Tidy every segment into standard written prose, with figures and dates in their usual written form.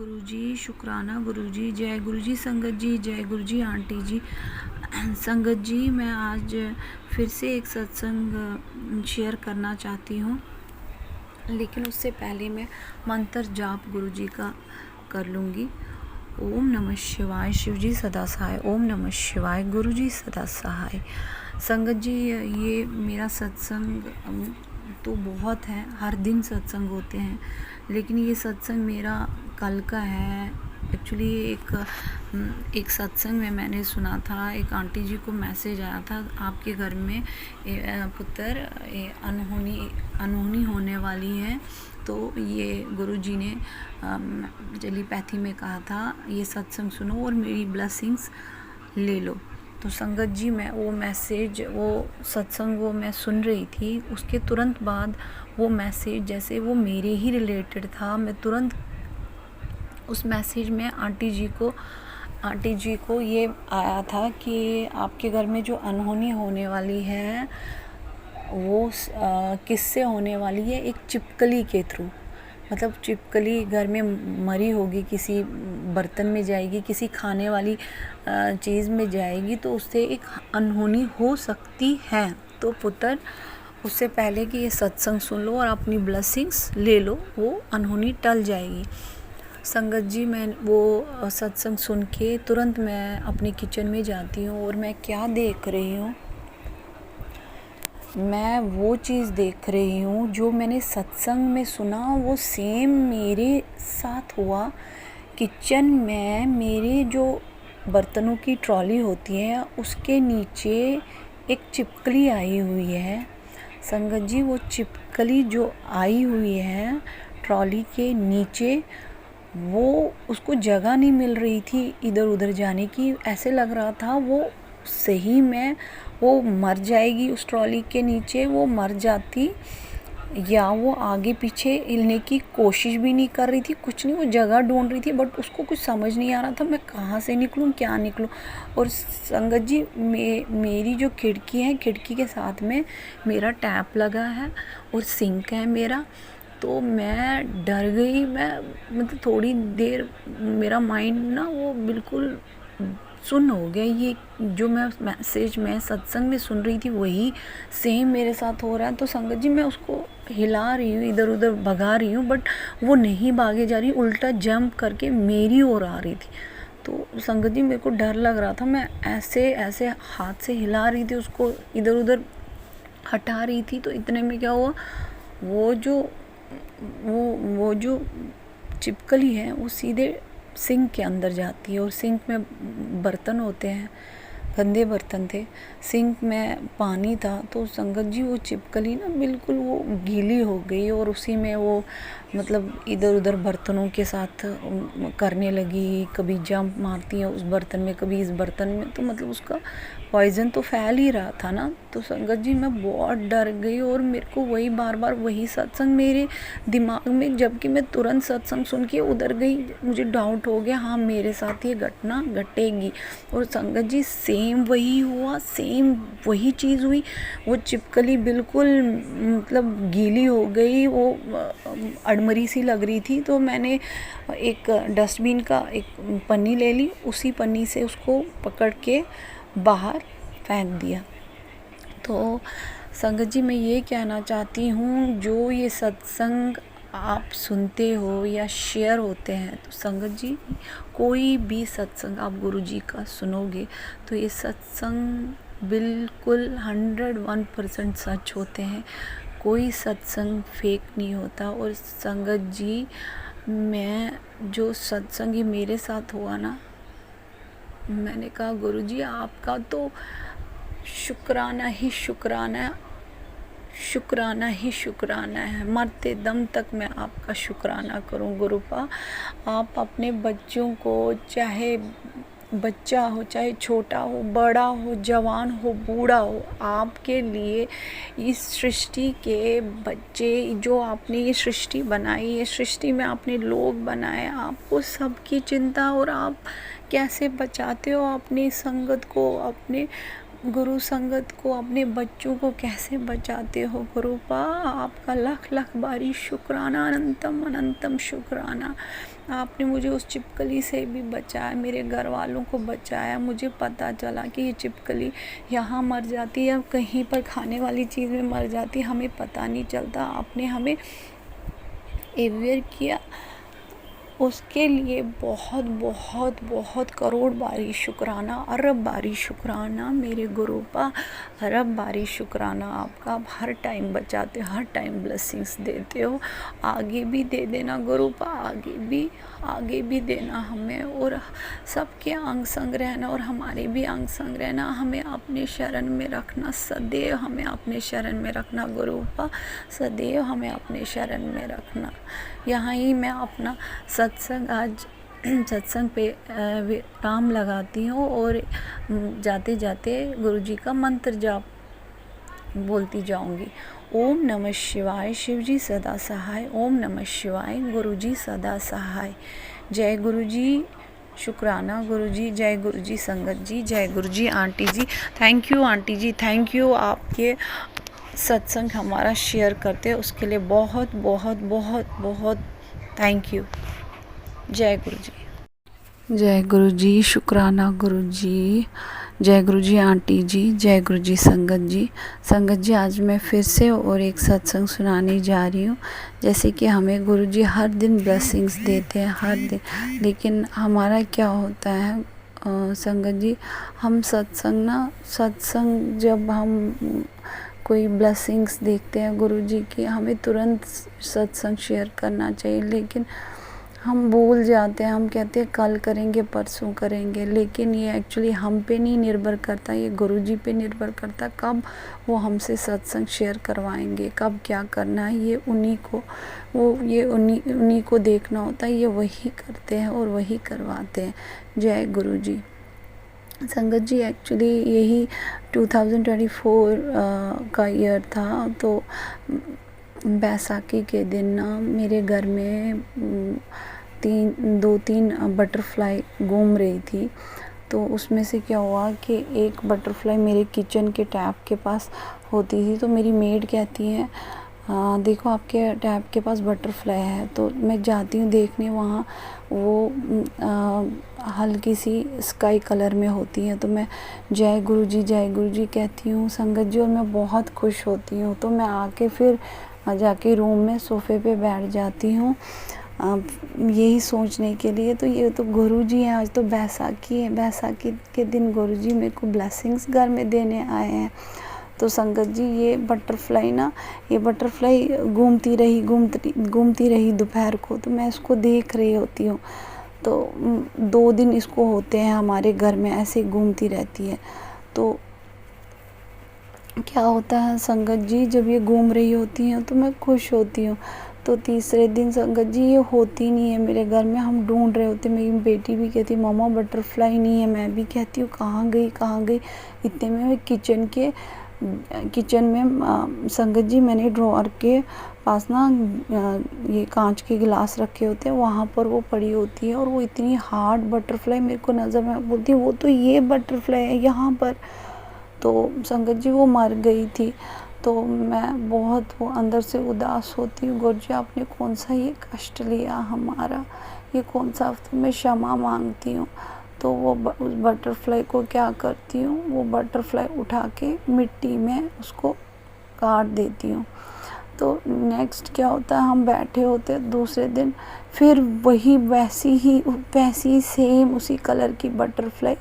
गुरुजी शुक्राना गुरुजी, जय गुरुजी संगत जी, जय गुरुजी आंटी जी। संगत जी, मैं आज फिर से एक सत्संग शेयर करना चाहती हूँ, लेकिन उससे पहले मैं मंत्र जाप गुरुजी का कर लूँगी। ओम नमः शिवाय, शिवजी सदा सहाय। ओम नमः शिवाय, गुरुजी सदा सहाय। संगत जी, ये मेरा सत्संग तो बहुत है, हर दिन सत्संग होते हैं, लेकिन ये सत्संग मेरा कल का है। एक्चुअली एक सत्संग में मैंने सुना था, एक आंटी जी को मैसेज आया था, आपके घर में पुत्र अनहोनी होने वाली है। तो ये गुरुजी ने टेलीपैथी में कहा था, ये सत्संग सुनो और मेरी ब्लेसिंग्स ले लो। तो संगत जी, मैं वो मैसेज, वो सत्संग वो मैं सुन रही थी, उसके तुरंत बाद वो मैसेज जैसे वो मेरे ही रिलेटेड था। मैं तुरंत उस मैसेज में आंटी जी को ये आया था कि आपके घर में जो अनहोनी होने वाली है वो किससे होने वाली है, एक छिपकली के थ्रू। मतलब छिपकली घर में मरी होगी, किसी बर्तन में जाएगी, किसी खाने वाली चीज़ में जाएगी, तो उससे एक अनहोनी हो सकती है। तो पुत्र, उससे पहले कि ये सत्संग सुन लो और अपनी ब्लेसिंग्स ले लो, वो अनहोनी टल जाएगी। संगत जी, मैं वो सत्संग सुन के तुरंत मैं अपने किचन में जाती हूँ और मैं क्या देख रही हूँ, मैं वो चीज़ देख रही हूँ जो मैंने सत्संग में सुना, वो सेम मेरे साथ हुआ। किचन में मेरे जो बर्तनों की ट्रॉली होती है, उसके नीचे एक छिपकली आई हुई है। संगत जी, वो छिपकली जो आई हुई है ट्रॉली के नीचे, वो उसको जगह नहीं मिल रही थी इधर उधर जाने की। ऐसे लग रहा था वो सही में वो मर जाएगी उस ट्रॉली के नीचे, वो मर जाती, या वो आगे पीछे हिलने की कोशिश भी नहीं कर रही थी, कुछ नहीं, वो जगह ढूंढ रही थी, बट उसको कुछ समझ नहीं आ रहा था मैं कहाँ से निकलूँ, क्या निकलूँ। और संगत जी, मेरी जो खिड़की है, खिड़की के साथ में मेरा टैप लगा है और सिंक है मेरा। तो मैं डर गई, मैं मतलब थोड़ी देर मेरा माइंड ना वो बिल्कुल सुन्न हो गया। ये जो मैं मैसेज में सत्संग में सुन रही थी, वही सेम मेरे साथ हो रहा है। तो संगत जी, मैं उसको हिला रही हूँ, इधर उधर भगा रही हूँ, बट वो नहीं भागे जा रही, उल्टा जंप करके मेरी ओर आ रही थी। तो संगत जी, मेरे को डर लग रहा था, मैं ऐसे ऐसे हाथ से हिला रही थी, उसको इधर उधर हटा रही थी। तो इतने में क्या हुआ, वो जो छिपकली है वो सीधे सिंक के अंदर जाती है, और सिंक में बर्तन होते हैं, गंदे बर्तन थे, सिंक में पानी था। तो संगत जी, वो छिपकली ना बिल्कुल वो गीली हो गई, और उसी में वो मतलब इधर उधर बर्तनों के साथ करने लगी, कभी जंप मारती है उस बर्तन में, कभी इस बर्तन में। तो मतलब उसका पॉइज़न तो फैल ही रहा था ना। तो संगत जी, मैं बहुत डर गई, और मेरे को वही बार बार वही सत्संग मेरे दिमाग में, जबकि मैं तुरंत सत्संग सुन के उधर गई, मुझे डाउट हो गया, हाँ मेरे साथ ये घटना घटेगी। और संगत जी, सेम वही हुआ, सेम वही चीज़ हुई। वो छिपकली बिल्कुल मतलब गीली हो गई, वो अड़मरी सी लग रही थी। तो मैंने एक डस्टबिन का एक पन्नी ले ली, उसी पन्नी से उसको पकड़ के बाहर फेंक दिया। तो संगत जी, मैं ये कहना चाहती हूँ, जो ये सत्संग आप सुनते हो या शेयर होते हैं, तो संगत जी, कोई भी सत्संग आप गुरु जी का सुनोगे तो ये सत्संग बिल्कुल 101% सच होते हैं, कोई सत्संग फेक नहीं होता। और संगत जी, मैं जो सत्संग ये मेरे साथ हुआ ना, मैंने कहा गुरुजी, आपका तो शुक्राना ही शुक्राना, शुक्राना ही शुक्राना है, मरते दम तक मैं आपका शुक्राना करूं गुरुपा। आप अपने बच्चों को, चाहे बच्चा हो, चाहे छोटा हो, बड़ा हो, जवान हो, बूढ़ा हो, आपके लिए इस सृष्टि के बच्चे, जो आपने ये सृष्टि बनाई, ये सृष्टि में आपने लोग बनाए, आपको सबकी चिंता, और आप कैसे बचाते हो अपनी संगत को, अपने गुरु संगत को, अपने बच्चों को कैसे बचाते हो गुरुपा। आपका लख लख बारी शुक्राना, अनंतम अनंतम शुक्राना। आपने मुझे उस छिपकली से भी बचाया, मेरे घर वालों को बचाया। मुझे पता चला कि ये छिपकली यहाँ मर जाती है, कहीं पर खाने वाली चीज़ में मर जाती है, हमें पता नहीं चलता। आपने हमें अवेयर किया, उसके लिए बहुत बहुत बहुत करोड़ बारी शुक्राना, अरब बारी शुक्राना मेरे गुरुपा, अरब बारी शुक्राना आपका। आप हर टाइम बचाते हो, हर टाइम ब्लेसिंग्स देते हो। आगे भी दे देना गुरुपा, आगे भी देना हमें, और सबके अंग संग रहना और हमारे भी अंग संग रहना। हमें अपने शरण में रखना, सदैव हमें अपने शरण में रखना गुरुपा, सदैव हमें अपने शरण में रखना। यहाँ ही मैं अपना सत्संग आज सत्संग पे विराम लगाती हूँ और जाते जाते गुरुजी का मंत्र जाप बोलती जाऊंगी। ओम नमः शिवाय, शिवजी सदा सहाय। ओम नमः शिवाय, गुरुजी सदा सहाय। जय गुरुजी, शुक्राना गुरुजी, जय गुरुजी संगत जी, जय गुरुजी आंटी जी। थैंक यू आंटी जी, थैंक यू। आपके सत्संग हमारा शेयर करते हैं उसके लिए बहुत बहुत बहुत बहुत थैंक यू। जय गुरुजी, जय गुरुजी, शुक्राना गुरुजी, जय गुरुजी आंटी जी, जय गुरुजी संगत जी। संगत जी, आज मैं फिर से और एक सत्संग सुनाने जा रही हूँ। जैसे कि हमें गुरुजी हर दिन ब्लेसिंग्स देते हैं, हर दिन, लेकिन हमारा क्या होता है संगत जी, हम सत्संग जब हम कोई ब्लेसिंग्स देखते हैं गुरुजी की, हमें तुरंत सत्संग शेयर करना चाहिए, लेकिन हम भूल जाते हैं। हम कहते हैं कल करेंगे, परसों करेंगे, लेकिन ये एक्चुअली हम पे नहीं निर्भर करता, ये गुरुजी पे निर्भर करता कब वो हमसे सत्संग शेयर करवाएंगे, कब क्या करना है। ये उन्हीं को देखना होता है, ये वही करते हैं और वही करवाते हैं। जय गुरुजी। संगत जी, एक्चुअली यही 2024 का ईयर था, तो बैसाखी के दिन ना मेरे घर में दो तीन बटरफ्लाई घूम रही थी। तो उसमें से क्या हुआ कि एक बटरफ्लाई मेरे किचन के टैप के पास होती थी, तो मेरी मेड कहती है देखो आपके टैप के पास बटरफ्लाई है। तो मैं जाती हूँ देखने, वहाँ वो हल्की सी स्काई कलर में होती है। तो मैं जय गुरुजी कहती हूँ संगत जी, और मैं बहुत खुश होती हूँ। तो मैं आके फिर जाके रूम में सोफ़े पे बैठ जाती हूँ यही सोचने के लिए, तो ये तो गुरुजी हैं, आज तो बैसाखी है, बैसाखी के दिन गुरुजी मेरे को ब्लेसिंग्स घर में देने आए हैं। तो संगत जी, ये बटरफ्लाई घूमती रही दोपहर को, तो मैं इसको देख रही होती हूँ। तो 2 दिन इसको होते हैं हमारे घर में ऐसे घूमती रहती है। तो क्या होता है संगत जी, जब ये घूम रही होती हैं तो मैं खुश होती हूँ। तो तीसरे दिन संगत जी ये होती नहीं है मेरे घर में, हम ढूंढ रहे होते। मेरी बेटी भी कहती मम्मा बटरफ्लाई नहीं है, मैं भी कहती हूँ कहाँ गई। इतने में मैं किचन में संगत जी, मैंने ड्रॉअर के पास ना ये कांच के गिलास रखे होते हैं, वहाँ पर वो पड़ी होती है, और वो इतनी हार्ड बटरफ्लाई मेरे को नज़र में बोलती है वो तो ये बटरफ्लाई है यहाँ पर। तो संगत जी वो मर गई थी। तो मैं बहुत वो अंदर से उदास होती हूँ, गुरुजी आपने कौन सा ये कष्ट लिया हमारा, ये कौन सा, तो मैं क्षमा मांगती हूँ। तो वो उस बटरफ्लाई को क्या करती हूँ, वो बटरफ्लाई उठा के मिट्टी में उसको काट देती हूँ। तो नेक्स्ट क्या होता है, हम बैठे होते दूसरे दिन, फिर वही वैसी सेम उसी कलर की बटरफ्लाई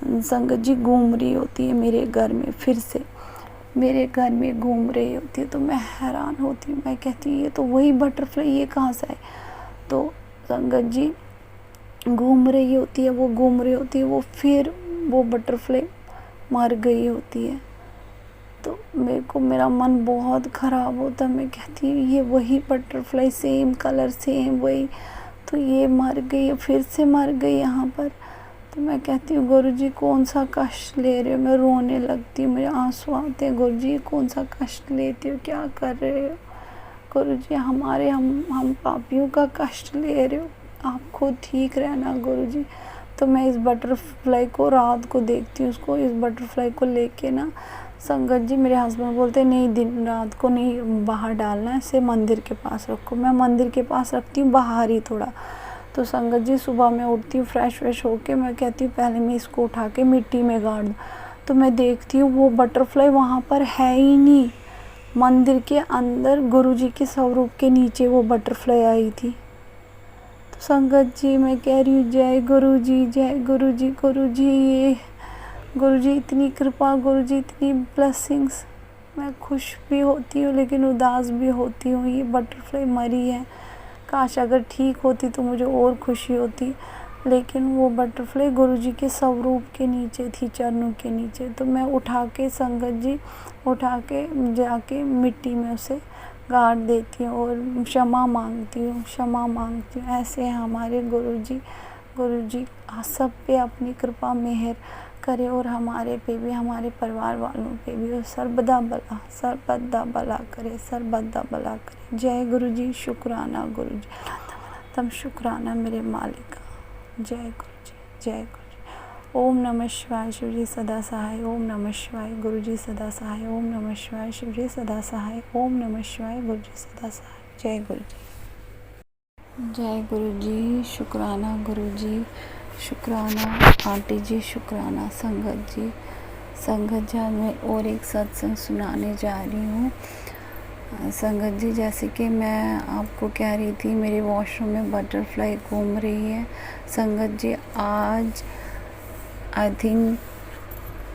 संगत जी घूम रही होती है मेरे घर में, फिर से मेरे घर में घूम रही होती है। तो मैं हैरान होती हूँ, मैं कहती हूँ ये तो वही बटरफ्लाई, ये कहाँ से आए। तो संगत जी घूम रही होती है, वो फिर वो बटरफ्लाई मर गई होती है। तो मेरा मन बहुत ख़राब होता, मैं कहती हूँ ये वही बटरफ्लाई, सेम कलर, सेम वही, तो ये मर गई, फिर से मर गई यहाँ पर। तो मैं कहती हूँ गुरुजी कौन सा कष्ट ले रहे हो, मैं रोने लगती हूँ, मेरे आंसू आते हैं। गुरुजी कौन सा कष्ट लेती हो, क्या कर रहे हो गुरुजी, हम पापियों का कष्ट ले रहे हो, आप खुद ठीक रहना गुरुजी। तो मैं इस बटरफ्लाई को रात को देखती हूँ, उसको इस बटरफ्लाई को लेके ना संगत जी मेरे हस्बैंड बोलते नहीं दिन रात को नहीं बाहर डालना है, इसे मंदिर के पास रखो। मैं मंदिर के पास रखती हूँ बाहर ही थोड़ा। तो संगत जी सुबह मैं उठती हूँ फ्रेश होके, मैं कहती हूँ पहले मैं इसको उठा के मिट्टी में गाड़ दूँ। तो मैं देखती हूँ वो बटरफ्लाई वहाँ पर है ही नहीं, मंदिर के अंदर गुरुजी के स्वरूप के नीचे वो बटरफ्लाई आई थी। तो संगत जी मैं कह रही हूँ जय गुरुजी, जय गुरुजी, गुरुजी ये गुरुजी इतनी कृपा, गुरुजी इतनी ब्लेसिंग्स। मैं खुश भी होती हूँ लेकिन उदास भी होती हूँ, ये बटरफ्लाई मरी है। काश अगर ठीक होती तो मुझे और खुशी होती, लेकिन वो बटरफ्लाई गुरुजी के स्वरूप के नीचे थी, चरणों के नीचे। तो मैं उठा के संगत जी उठा के जाके मिट्टी में उसे गाड़ देती हूँ और क्षमा मांगती हूँ। ऐसे हमारे गुरुजी सब पे अपनी कृपा मेहर करे और हमारे पे भी, हमारे परिवार वालों पे भी, और सर्वदा भला करे, सर्वदा भला करे। जय गुरुजी, शुक्राना गुरुजी, तम शुक्राना मेरे मालिक। जय गुरुजी, जय गुरुजी। ओम नमः शिवाय, शिवजी सदा सहाय। ओम नमः शिवाय, गुरुजी सदा सहाय। ओम नमः शिवाय, शिवजी सदा सहाय। ओम नमः शिवाय, गुरुजी सदा सहाय। जय गुरुजी, जय गुरुजी, शुक्राना गुरुजी, शुक्राना आंटी जी, शुक्राना संगत जी। संगत जी मैं और एक सत्संग सुनाने जा रही हूँ। संगत जी जैसे कि मैं आपको कह रही थी मेरे वॉशरूम में बटरफ्लाई घूम रही है। संगत जी आज आई थिंक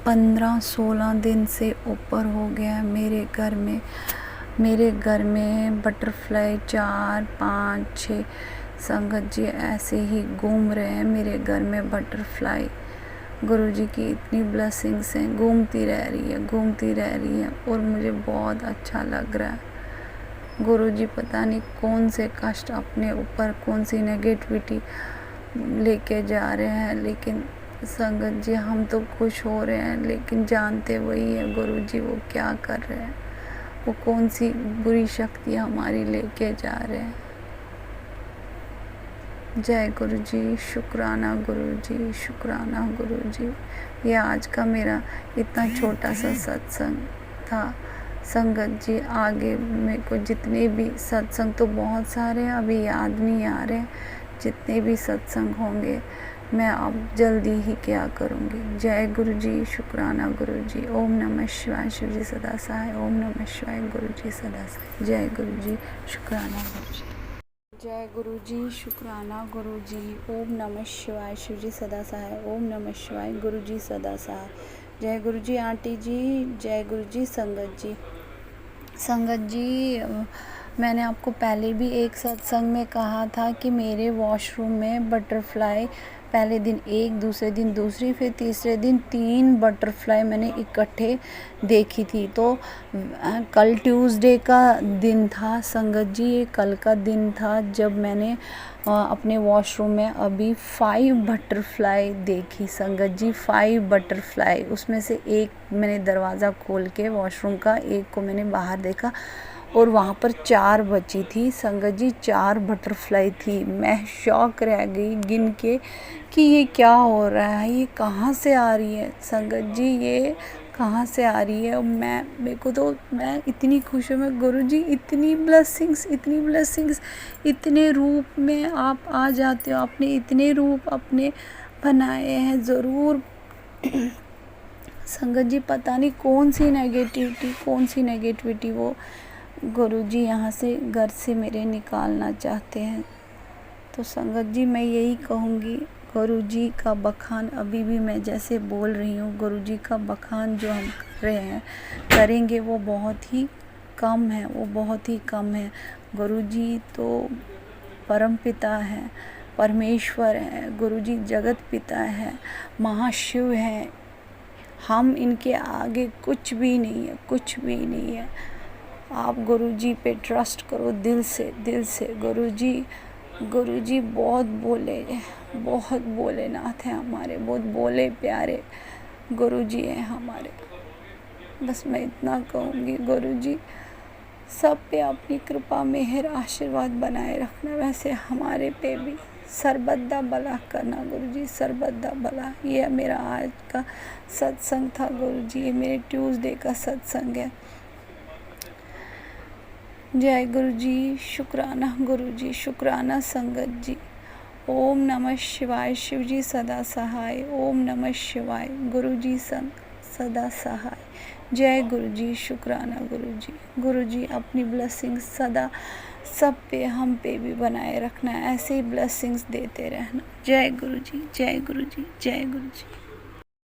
15-16 दिन से ऊपर हो गया मेरे घर में बटरफ्लाई 4, 5, 6 संगत जी ऐसे ही घूम रहे हैं मेरे घर में बटरफ्लाई। गुरुजी की इतनी ब्लेसिंग्स हैं, घूमती रह रही है और मुझे बहुत अच्छा लग रहा है। गुरुजी पता नहीं कौन से कष्ट अपने ऊपर, कौन सी नेगेटिविटी लेके जा रहे हैं, लेकिन संगत जी हम तो खुश हो रहे हैं, लेकिन जानते वही है गुरुजी वो क्या कर रहे हैं, वो कौन सी बुरी शक्ति हमारी लेके जा रहे हैं। जय गुरुजी, शुक्राना गुरुजी, शुक्राना गुरुजी। ये आज का मेरा इतना छोटा सा सत्संग था। संगत जी आगे मेरे को जितने भी सत्संग तो बहुत सारे हैं, अभी याद नहीं आ रहे, जितने भी सत्संग होंगे मैं अब जल्दी ही क्या करूँगी। जय गुरुजी, शुक्राना गुरुजी। ओम नमः शिवाय, शिवजी सदा सहाय। ओम नमः शिवाय, गुरुजी सदा सहाय। जय गुरुजी, शुक्राना गुरुजी। जय गुरुजी, शुक्राना गुरुजी। ओम नमः शिवाय, शिवजी सदा सहाय। ओम नमः शिवाय, गुरुजी सदा सहाय। जय गुरुजी आंटी जी, जय गुरुजी संगत जी। संगत जी मैंने आपको पहले भी एक सत्संग में कहा था कि मेरे वॉशरूम में बटरफ्लाई पहले दिन एक, दूसरे दिन दूसरी, फिर तीसरे दिन 3 बटरफ्लाई मैंने इकट्ठे देखी थी। तो कल ट्यूसडे का दिन था संगत जी, ये कल का दिन था जब मैंने अपने वॉशरूम में अभी 5 बटरफ्लाई देखी संगत जी, 5 बटरफ्लाई। उसमें से एक मैंने दरवाज़ा खोल के वॉशरूम का, एक को मैंने बाहर देखा और वहाँ पर 4 बची थी संगत जी, 4 बटरफ्लाई थी। मैं शॉक रह गई गिन के कि ये क्या हो रहा है, ये कहाँ से आ रही है संगत जी, ये कहाँ से आ रही है। मेरे को तो मैं इतनी खुश हूँ, मैं गुरुजी इतनी ब्लेसिंग्स, इतने रूप में आप आ जाते हो, आपने इतने रूप अपने बनाए हैं। ज़रूर संगत जी पता नहीं कौन सी नेगेटिविटी वो गुरुजी यहाँ से घर से मेरे निकालना चाहते हैं। तो संगत जी मैं यही कहूँगी, गुरुजी का बखान अभी भी मैं जैसे बोल रही हूँ, गुरुजी का बखान जो हम कर रहे हैं, करेंगे वो बहुत ही कम है। गुरुजी तो परम पिता है, परमेश्वर है, गुरुजी जगत पिता है, महाशिव हैं। हम इनके आगे कुछ भी नहीं है। आप गुरुजी पे ट्रस्ट करो दिल से। गुरुजी बहुत भोलेनाथ हैं हमारे, बहुत भोले प्यारे गुरुजी हैं हमारे। बस मैं इतना कहूँगी, गुरुजी सब पे अपनी कृपा मेहर आशीर्वाद बनाए रखना, वैसे हमारे पे भी सरबत दा भला करना गुरु जी, सरबत दा भला। ये मेरा आज का सत्संग था गुरु जी, ये मेरे ट्यूसडे का सत्संग है। जय गुरु जी, शुक्राना गुरु जी, शुक्राना संगत जी। ओम नमः शिवाय, शिव जी सदा सहाय। ओम नमः शिवाय, गुरु जी संग सदा सहाय। जय गुरु जी, शुक्राना गुरु जी। गुरु जी अपनी ब्लेसिंग्स सदा सब पे, हम पे भी बनाए रखना, ऐसे ही ब्लेसिंग्स देते रहना। जय गुरु जी, जय गुरु जी, जय गुरु जी।